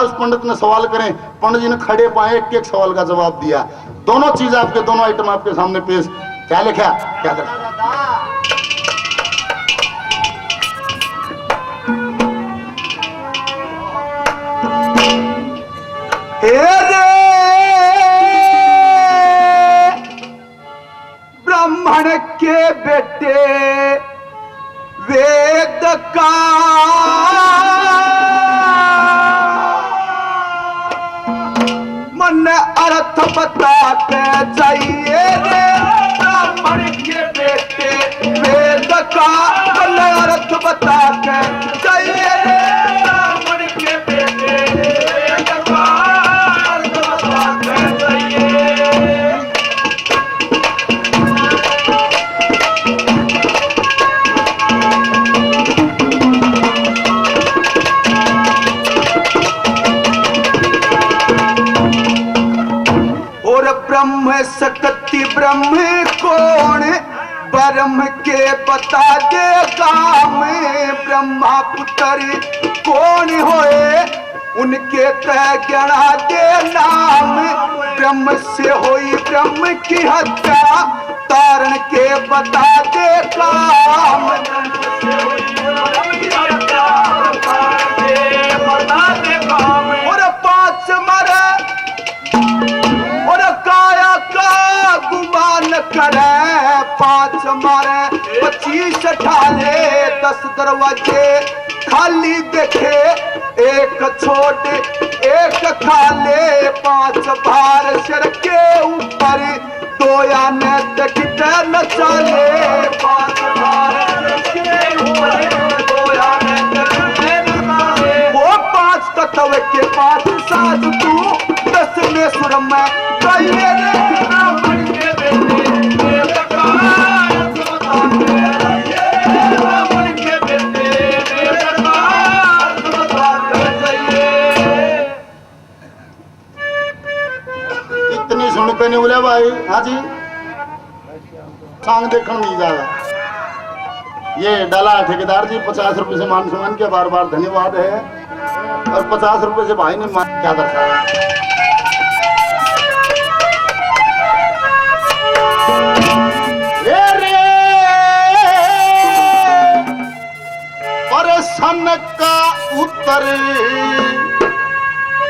10 पंडित ने सवाल करें, पंडित जी ने खड़े पाए एक एक सवाल का जवाब दिया। दोनों चीज आपके, दोनों आइटम आपके सामने पेश। क्या लिखा, क्या कर ब्राह्मण के बेटे वेद का मन अर्थ बताते चाहिए रे। ब्राह्मण के बेटे वेद का मन अर्थ बताते चाहिए रे। ब्राह्मण के बेटे वेद का अर्थ बताते चाहिए। ब्रह्म शक्ति ब्रह्म कौन, ब्रह्म के बता दे काम। ब्रह्मा पुत्र कौन होए, उनके तय गणा दे नाम। ब्रह्म से होई ब्रह्म की हत्या, तारण के बता दे काम। और 5 मरे और काया का गुमान करे। 5 मारे 25 ढाले, 10 दरवाजे खाली देखे, एक छोड़ एक खाले। 5 भार सिर के ऊपर, 2 आने देखते न चले। 5 भार सिर के ऊपर, 2 आने देखते न चले। वो 5 तत्व के 5 साज तू, 10 में सुर में कहिए रे। ब्राह्मण के बेटे वेद का अर्थ बताते चाहिए। ब्राह्मण के बेटे वेद का अर्थ बताते चाहिए। इतनी सुनते नहीं बोले भाई। हाँ जी, सांग देखने मिल जाएगा। ये डाला ठेकेदार जी 50 रुपए से मान सम्मान के बार बार धन्यवाद है। और 50 रुपए से भाई ने क्या दर्शाया। सन का उत्तर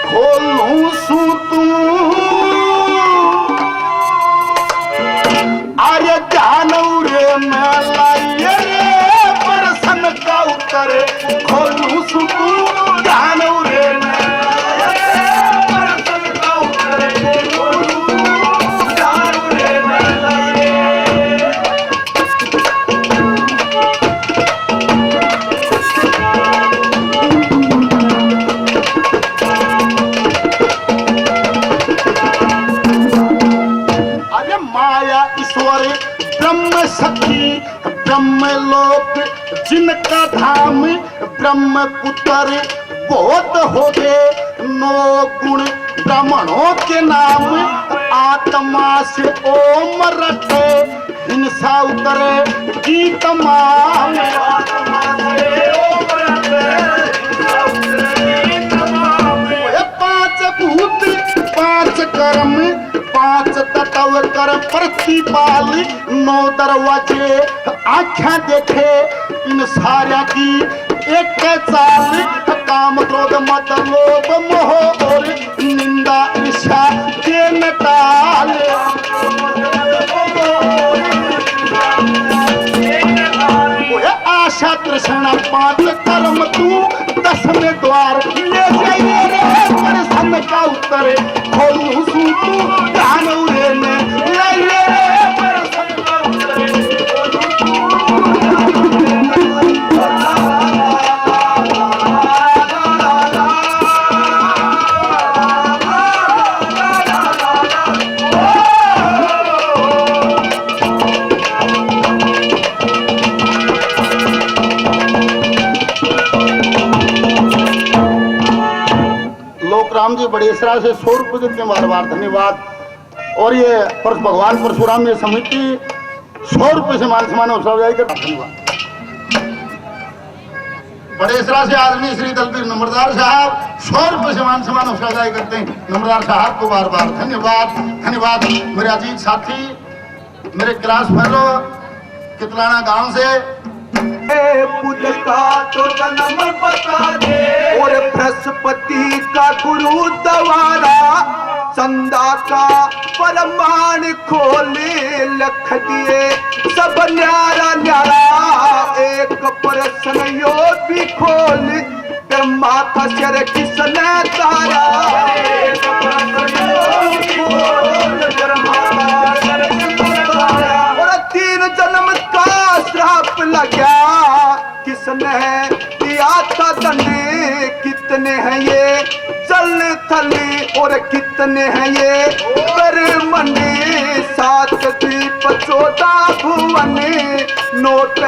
खोलूं सू तू, अरे जानू रे मैं लाइए रे। पर सन का उत्तर खोलूं सू तू, जानू रे मैं लाइए। पर सन का उत्तर खोलूं, जानू रे मैं लाइए। ईश्वर ब्रह्म शक्ति ब्रह्म लोक जिनका धाम, ब्रह्म पुत्र बहुत हो गए 9 गुण ब्राह्मणों के नाम। आत्मा से ओम रटे, हिंसा उतरे की तमाम। 5 भूत 5 कर्म 5 तत्व कर प्रतिपाल। 9 दरवाजे आँखें देखे इन सारा की एक चाल। काम क्रोध मत लोभ मोह और निंदा ईर्ष्या के नटाल। आशा तृष्णा 5 कर्म तू, 10 में द्वार ले जाइए रे। पर सन का उत्तर खोलूं सू तू, जानू रे मैं लाइए रे। पर सन का उत्तर राम जी बड़ी इसरा से 100 रुपये देते हैं, बार बार धन्यवाद। और ये भगवान परशुराम ने समिति 100 रुपये से मान सम्मान उत्सव जाएगा, धन्यवाद। बड़ेसरा से आदमी श्री दलबीर नंबरदार साहब 100 रुपये समान हौसला करते हैं। नंबरदार साहब को बार बार धन्यवाद धन्यवाद। मेरे अजीत साथी, मेरे क्लास फेलो कितलाना गांव से बुध का तो जन्म बता दे और बृहस्पति का गुरु दवारा, चंदा का परमाण खोले लख दिए सब न्यारा न्यारा, एक प्रश्न यो भी खोल ब्रह्मा का सिर किसने तारा, एक प्रश्न यो भी खोल ब्रह्मा का सिर किसने तारा, और 3 जन्म का श्राप लगा किसने दिया था दंडे, कितने हैं ये चल थली और कितने हैं ये ब्रह्मंडे, 7 द्वीप 14 भुवन नोट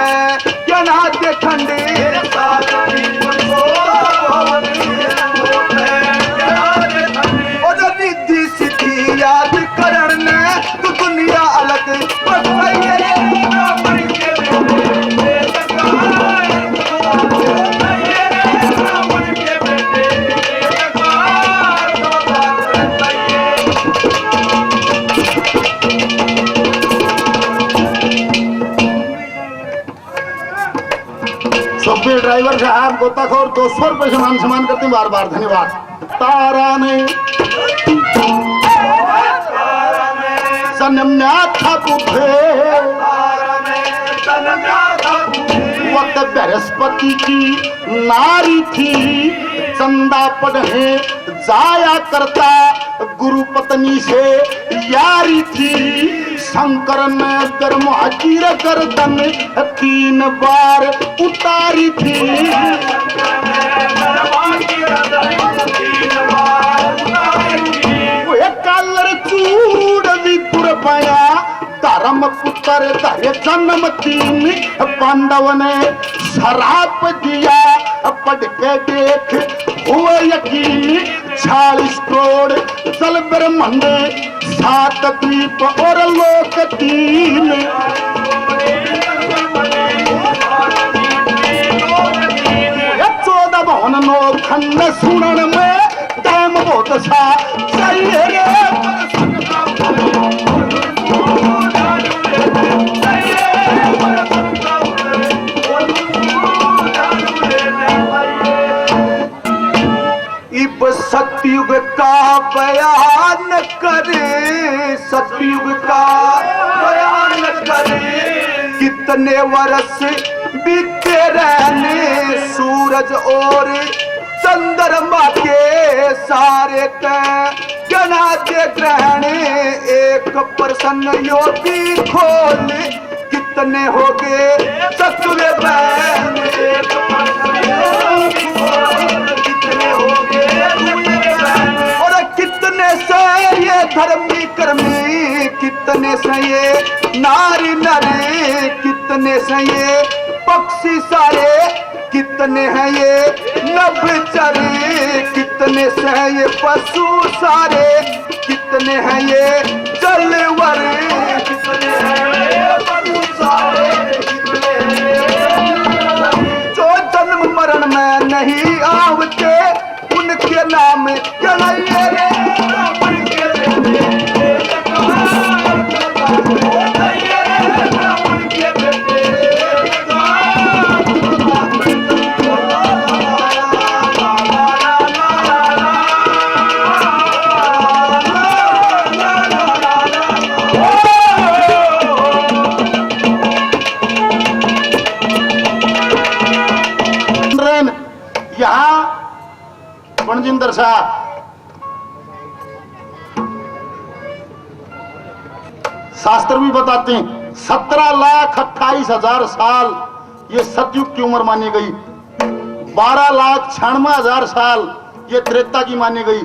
ज्ञाना के ठंडे, 7 द्वीप 14 भुवन नोट ज्ञाना के ठंडे, और रिद्धि सिद्धि याद करने तो दुनिया अलग बताइए। ड्राइवर साहब गोताखोर 200 रुपये समान करते हैं, बार बार धन्यवाद। तारा ने जन्म्या था बुधे वक्त बृहस्पति की नारी थी, चंदा पढ़े जाया करता गुरु पत्नी से यारी थी, शंकर ने गर्माचीर गर्दन 3 बार उतारी थी, वो कालर चूड़ विपुर पाया धर्म पुत्र धरे जन्म 3, पांडव ने शराप दिया पढ़ के देख हुए यकीन, 40 करोड़ जल ब्रह्मांड 7 द्वीप और लोक 3, 14 भवन 9 खंड सुनन में टाइम बहुत सा चाहिए रे। इब सतयुग का बयान करे, सतयुग का बयान करे, कितने वर्ष बीते रहने सूरज और चंद्रमा के सारे गना के ग्रहण, एक प्रश्न यो भी खोल कितने हो गए सतुवे बहन, एक कितने हो गए और कितने से ये धर्मी कर्मी, कितने से ये नारी नारी, कितने से ये पक्षी सारे, कितने हैं ये नभचरी, कितने से हैं ये पशु सारे, कितने हैं ये जलवर, कितने हैं ये पशु सारे, जो जन्म मरण में नहीं आवते उनके नाम चलाइए रे। पंजिंदर साहब शास्त्र भी बताते हैं 17,28,000 साल ये सतयुग की उम्र मानी गई, 12,96,000 साल ये त्रेता की मानी गई,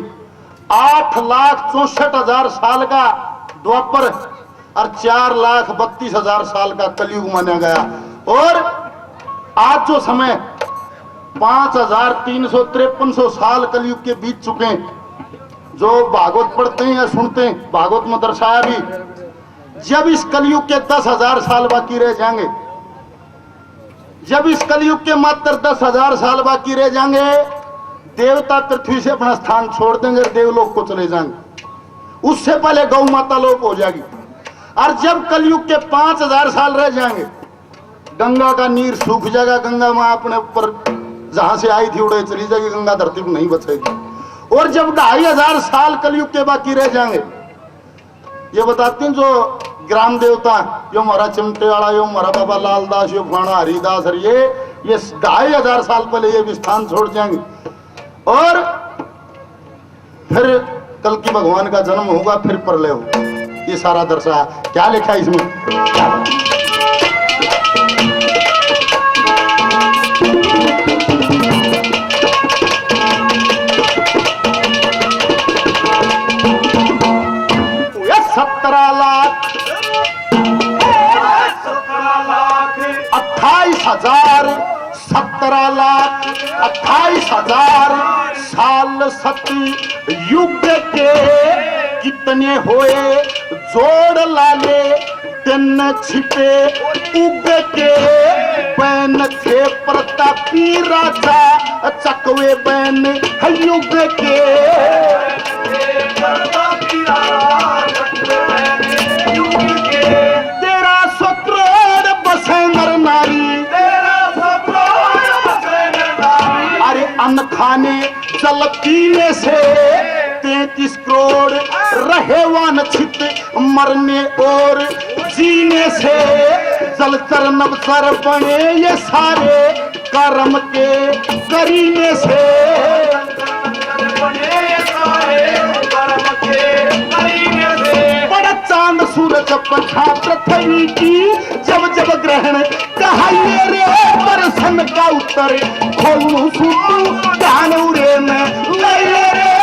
8,64,000 साल का द्वापर और 4,32,000 साल का कलयुग माना गया। और आज जो समय 5,353 साल कलयुग के बीत चुके हैं। जो भागवत पढ़ते हैं या सुनते हैं, भागवत में दर्शाया भी, जब इस कलयुग के 10,000 साल बाकी रह जाएंगे, जब इस कलयुग के मात्र 10,000 साल बाकी रह जाएंगे, देवता पृथ्वी से अपना स्थान छोड़ देंगे, देवलोक को चले जाएंगे। उससे पहले गौ माता लोप हो जाएगी। और जब कलयुग के 5,000 साल रह जाएंगे, गंगा का नीर सूख जाएगा, गंगा मां अपने ऊपर जहां से आई थी उड़े चली जाएगी, गंगा धरती पर नहीं बचेगी। और जब 2,500 साल कलयुग के बाकी रह जाएंगे, ये बताते हैं जो ग्राम देवता, यो हमारा चिमटे वाला, यो हमारा बाबा लालदास, यो फाना हरिदास, और ये 2,500 साल पहले ये भी स्थान छोड़ जाएंगे। और फिर कल की भगवान का जन्म होगा, फिर प्रलय होगा। ये सारा दर्शा क्या लिखा है इसमें? ये 17 लाख 28,000 17 लाख 28,000 साल सती युग के कितने होए, जोड़ लाले दिन छिपे उग के। बैन थे प्रतापी राजा, चकवे बैन युग के। तेरा सत्रोड़ बसे नर नारी, अरे अन्न खाने जल पीने से 33 करोड़ रहे वांछित, मरने और जीने से जलचर नवचर बने ये सारे, कर्म के करीने से। बड़ा चांद सूरज पछा पृथ्वी की, जब जब ग्रहण कहा ये रे बरसन का उत्तर, खोलू सुतू ध्यान उड़े में ले रे।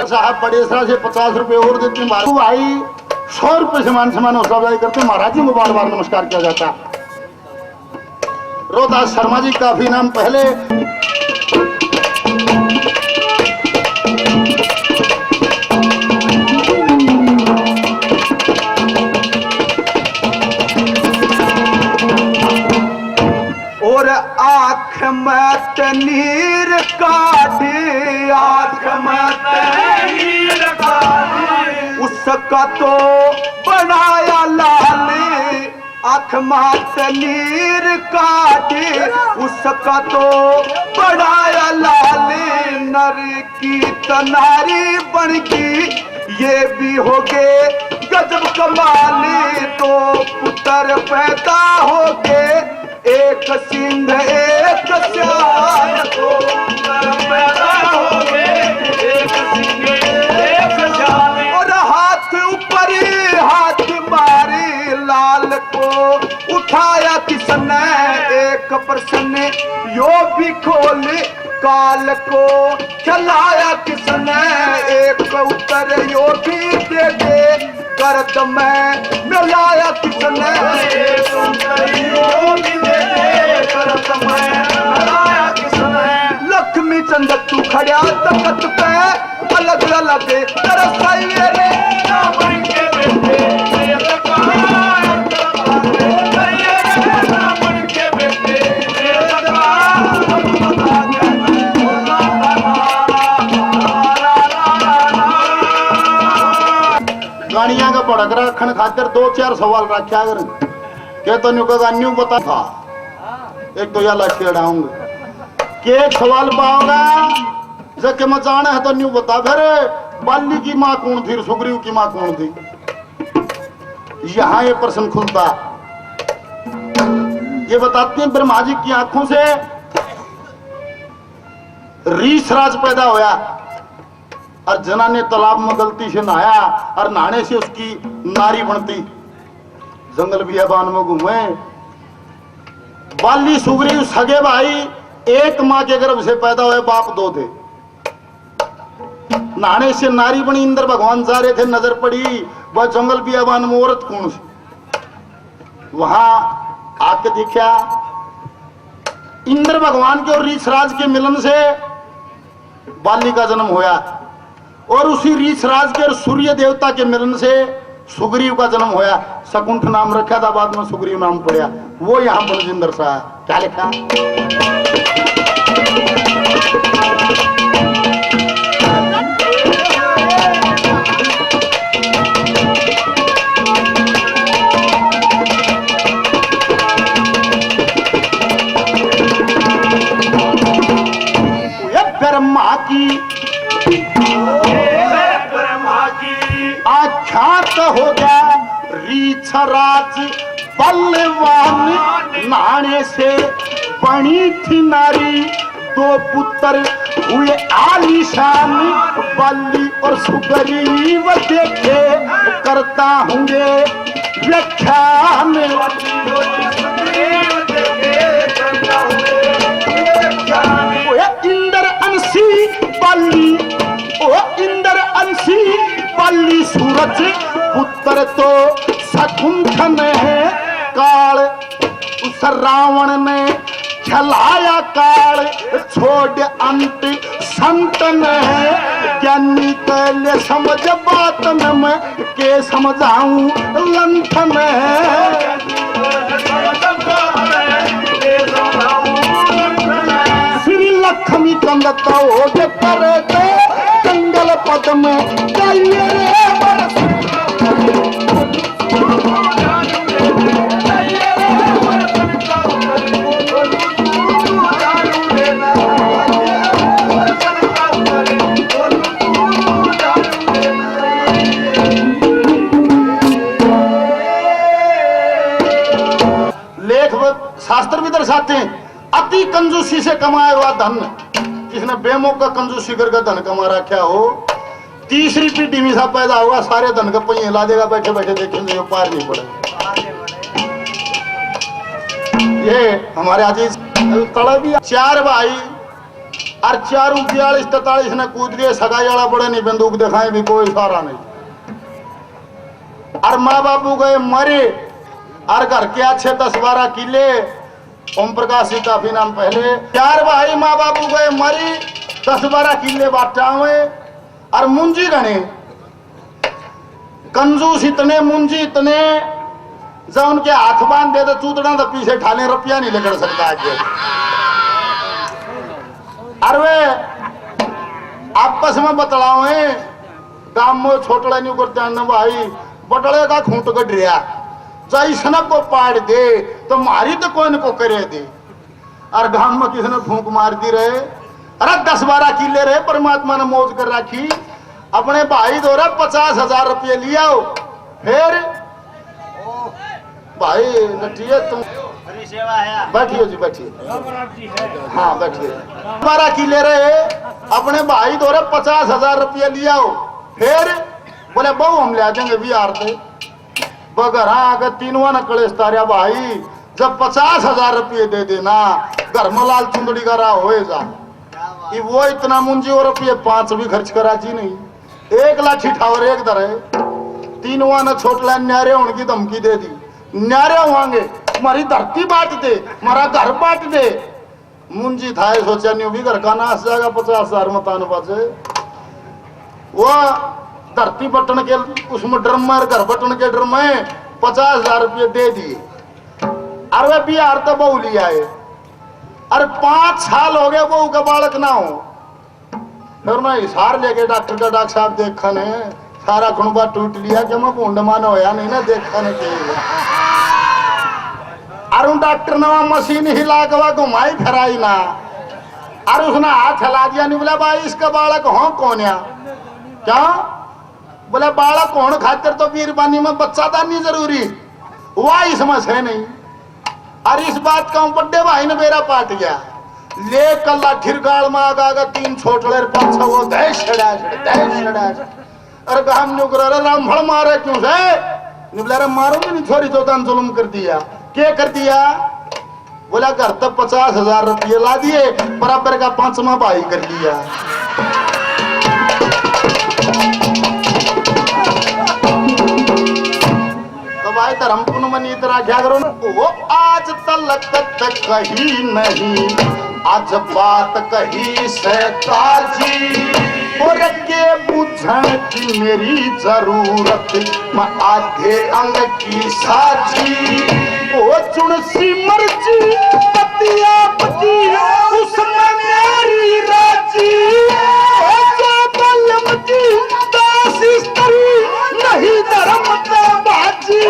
साहब बड़े सरा से 50 रुपए और देते, भाई 100 रुपए से मान सम्मान हौसला करते, महाराज जी को बार बार नमस्कार किया जाता। रोहतास शर्मा जी काफी नाम पहले और आँख में तनीर काढ़ी, आँख में तनीर काढ़ी, उसका तो बनाया लाली। आँख में तनीर काढ़ी, उसका तो बनाया लाली। नर की तनारी बन गई, ये भी हो गए गजब कमाली। तो पुत्र पैदा हो गए, एक सिंह एक श्याम, तो पैदा हो गए एक सिंह एक श्याम। और हाथ ऊपर हाथ मारी, लाल को उठाया किसने, एक प्रश्न यो भी खोल काल को चलाया किसने। एक उत्तर यो भी दे दे, गर्द में मिलाया किसने। एक उत्तर यो भी दे दे, गर्द में मिलाया किसने। लक्ष्मी चंद तू खड़ा तखत पे, अलग अलग तरसाई रे रावण के बेटे। गाड़ियां का पड़क रखन खातिर 2-4 सवाल रखा अगर के तो न्यू का न्यू बता था। एक तो यह लक्ष्य डाऊंगा के एक सवाल पाओगा जब मैं जाना है तो न्यू बता। फिर बाली की माँ कौन थी, सुग्रीव की माँ कौन थी, यहाँ ये प्रश्न खुलता। ये बताते हैं ब्रह्मा जी की आंखों से रीछ राज पैदा होया, और जना ने तालाब में गलती से नहाया, और नहाने से उसकी नारी बनती। जंगल बियाबान में घूमे, बाली सुग्रीव सगे भाई, एक माँ के गर्भ से पैदा हुए, बाप 2 थे। नहाने से नारी बनी, इंद्र भगवान जा रहे थे, नजर पड़ी वह जंगल बियाबान में औरत कौन सी, वहां आके देखा इंद्र भगवान के और रीछराज के मिलन से बाली का जन्म होया, और उसी रीछराज के और सूर्य देवता के मिलन से सुग्रीव का जन्म होया, शकुंठ नाम रखा था, बाद में सुग्रीव नाम पड़ा। वो यहाँ बलजिंदर सा क्या लिखा? ब्रह्मा की आख्यात हो गया रीछराज बलवान, नाने से बनी थी नारी, दो पुत्र हुए आलीशान, बल्ली और सुग्रीव देखे करता होंगे व्याख्यान। इंदर अंशी बल्ली, ओ इंदर अंशी बल्ली सूरज, पुत्र तो शकुंठन है, काल उस रावण ने चलाया काल, छोड़ अंत संतन है, ज्ञानी कैले समझ बात में मैं के समझाऊं लंठन है। श्री लक्ष्मी कंदता हो करे तो जंगल पद में जाइए रे बरस। लेख शास्त्र भी दर्शाते हैं, अति कंजूसी से कमाया हुआ धन, जिसने बेमौका कंजूसी करके धन कमा रखा हो, तीसरी पीढ़ी में सा पैदा होगा, सारे धन का पहिए ला देगा, बैठे बैठे देखेंगे पार नहीं पड़े। ये हमारे अजीज तड़ा भी 4 भाई और 4 42 43 ने कूद गए, सगाई वाला बड़े नहीं, बंदूक दिखाए भी कोई सहारा नहीं, और माँ बापू गए मरे, और घर के अच्छे 10-12 किले, ओम प्रकाश जी काफी नाम पहले, 4 भाई माँ बापू गए मरी, 10-12 किले बाटा हुए, और मुंजी गणे कंजूस इतने, मुंजी इतने, जब उनके हाथ बांध दे तो चूतड़ा तो पीछे ठाले, रुपया नहीं लेकर सकता आगे। और वे आपस में बतलावे, गांव में छोटड़ा नहीं करते भाई, बटले का खूंट गड्रिया जैसन को पाड़ दे तो मारी तो कौन को करे दे, और गांव में किसी ने फूंक मार दी रहे, अरे 10-12 किले रहे, परमात्मा ने मौज कर रखी, अपने भाई द्वारा 50,000 रुपये लिया, फिर भाई नटिए तुम बैठिए जी, बैठिए, हाँ बैठिए। 12 किले रहे, अपने भाई द्वारा 50,000 रुपये लिया, फिर बोले बहु हम ले जाएंगे बिहार से, बगर हाँ 3 न कलेश तारिया भाई, जब 50,000 रुपये दे देना, घर में लाल चुंदड़ी का रहा होए जा, वो इतना मुंजी और रुपये 5 भी खर्च करा जी नहीं, 1 लाठी ठावर 1 दर है, 3 न छोटला न्यारे होने की धमकी दे दी, न्यारे होंगे हमारी धरती बांट दे, हमारा घर बांट दे, मुंजी था सोचा नहीं भी घर का नाश जाएगा, 50,000 मतान पासे, वो धरती बटन के उसमें ड्रम में, घर बटन के ड्रम में 50,000 रुपये दे दिए, और वे बिहार तो बहू लिया है, और 5 साल हो गए बहू का बालक ना हो, फिर मैं हिसार लेके डॉक्टर का, डॉक्टर साहब देखा ने सारा खुणबा टूट लिया कि मैं भूड मान होया नहीं ना, देखा नहीं चाहिए, और उन डॉक्टर ने मशीन हिला के घुमाई फिराई ना, और उसने हाथ हिला दिया, नहीं बोला भाई इसका बालक हो कौन है, क्या बोले बालक होने खातिर तो बीरबानी में बच्चादानी जरूरी, वह इसमें से नहीं, और इस बात का बड़े भाई ने मेरा पाट गया, ले कल्ला ठिरगाड़ में आगा 3 छोटले 5 वो देश अरे हम रामफल मारे क्यों से, निबला मारूंगी नहीं, छोरी चौथान जुल्म कर दिया, क्या कर दिया, बोला घर तक 50,000 रुपये ला दिए, बराबर का 5वां भाई कर लिया। तो भाई धर्मपुन मन इतना क्या करो, वो आज तलक तक कहीं नहीं आज बात कही से ताजी और के बुझण की मेरी जरूरत मैं आधे अंग की साजी ओ चुनसी मर्जी पतिया पति उसमें मेरी राजी ओ जो बलम की दासी स्त्री नहीं धर्म का बाजी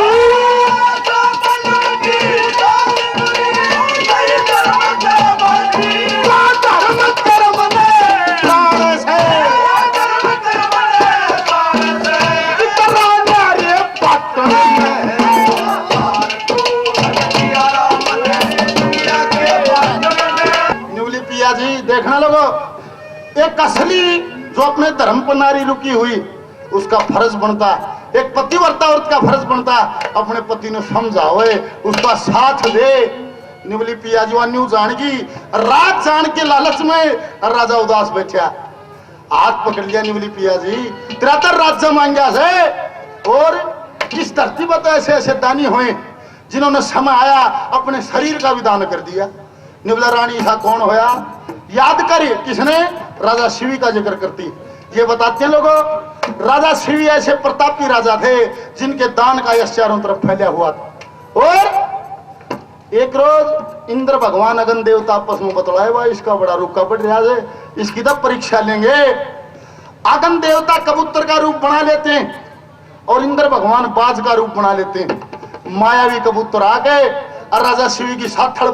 जी देखना लोगों, एक असली जो अपने धर्म पर नारी रुकी हुई उसका फर्ज बनता, एक पतिव्रता औरत का फर्ज बनता अपने पति ने समझावे, उसका साथ दे। निवली पिया जी न्यू जानगी रात जान के लालच में राजा उदास बैठा, हाथ पकड़ लिया निवली पिया जी, तिरातर राज्य मांगा से और इस धरती पर तो ऐसे ऐसे दानी हुए जिन्होंने समय आया अपने शरीर का भी दान कर दिया। निवला रानी था कौन होया याद कर, किसने? राजा शिवी का जिक्र करती। ये बताते हैं लोगों, राजा शिवी ऐसे प्रतापी राजा थे जिनके दान का यश चारों तरफ फैला हुआ था। और एक रोज इंद्र भगवान अगन देवता आपस में बतलाए हुआ इसका बड़ा रूप का बढ़ रहा है, इसकी तब परीक्षा लेंगे। अगन देवता कबूतर का रूप बना लेते हैं और इंद्र भगवान बाज का रूप बना लेते हैं। मायावी कबूतर आ गए और राजा शिवी की साथ थड़